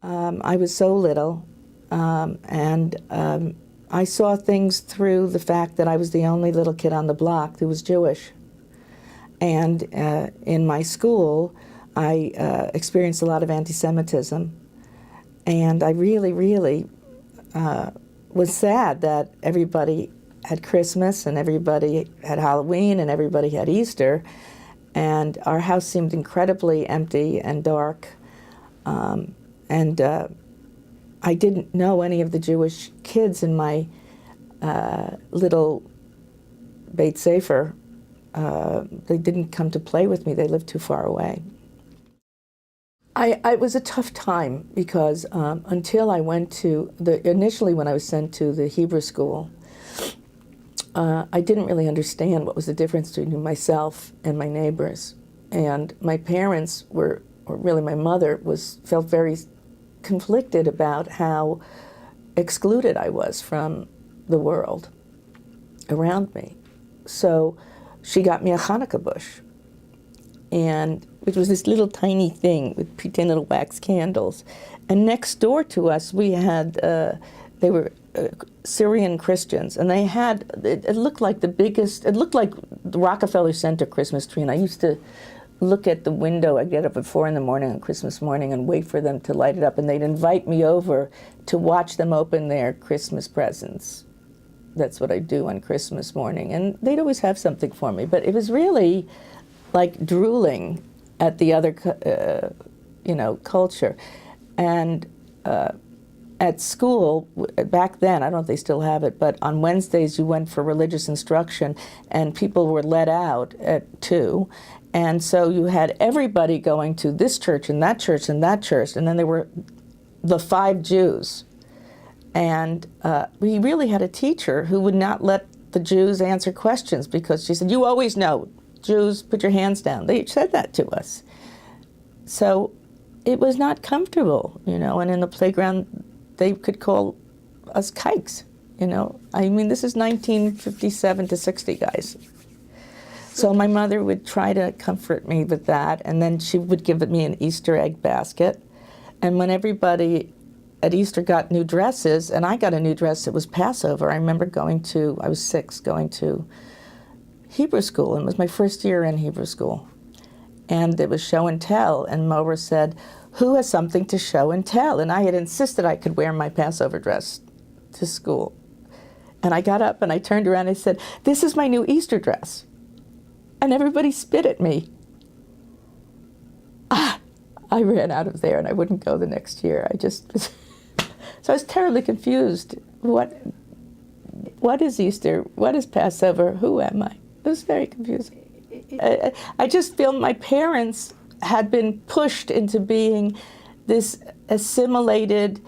I was so little, and I saw things through the fact that I was the only little kid on the block who was Jewish. And in my school, I experienced a lot of anti-Semitism, and I really, really was sad that everybody had Christmas and everybody had Halloween and everybody had Easter, and our house seemed incredibly empty and dark. I didn't know any of the Jewish kids in my little Beit Sefer. They didn't come to play with me. They lived too far away. It was a tough time because until I went to, initially when I was sent to the Hebrew school, I didn't really understand what was the difference between myself and my neighbors. And my parents were, or really my mother, felt very conflicted about how excluded I was from the world around me. So she got me a Hanukkah bush, and which was this little tiny thing with pretend little wax candles. And next door to us, we had, they were Syrian Christians, and they had, it looked like the biggest, it looked like the Rockefeller Center Christmas tree, and I used to look at the window. I'd get up at 4 in the morning on Christmas morning and wait for them to light it up, and they'd invite me over to watch them open their Christmas presents. That's what I do on Christmas morning, and they'd always have something for me, but it was really like drooling at the other, culture. And at school, back then, I don't know if they still have it, but on Wednesdays you went for religious instruction, and people were let out at 2. And so you had everybody going to this church and that church and that church, and then there were the 5 Jews. And we really had a teacher who would not let the Jews answer questions because she said, "You always know, Jews, put your hands down." They said that to us. So it was not comfortable, and in the playground they could call us kikes, I mean, this is 1957 to 60, guys. So my mother would try to comfort me with that, and then she would give me an Easter egg basket. And when everybody at Easter got new dresses, and I got a new dress, it was Passover. I remember I was 6, going to Hebrew school, and it was my first year in Hebrew school. And it was show and tell, and Mora said, "Who has something to show and tell?" And I had insisted I could wear my Passover dress to school. And I got up and I turned around and I said, "This is my new Easter dress." And everybody spit at me. I ran out of there and I wouldn't go the next year. So I was terribly confused. What is Easter? What is Passover? Who am I? It was very confusing. I just feel my parents had been pushed into being this assimilated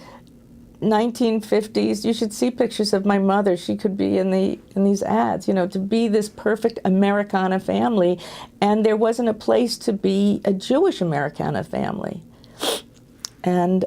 1950s. You should see pictures of my mother. She could be in these ads, to be this perfect Americana family, and there wasn't a place to be a Jewish Americana family. And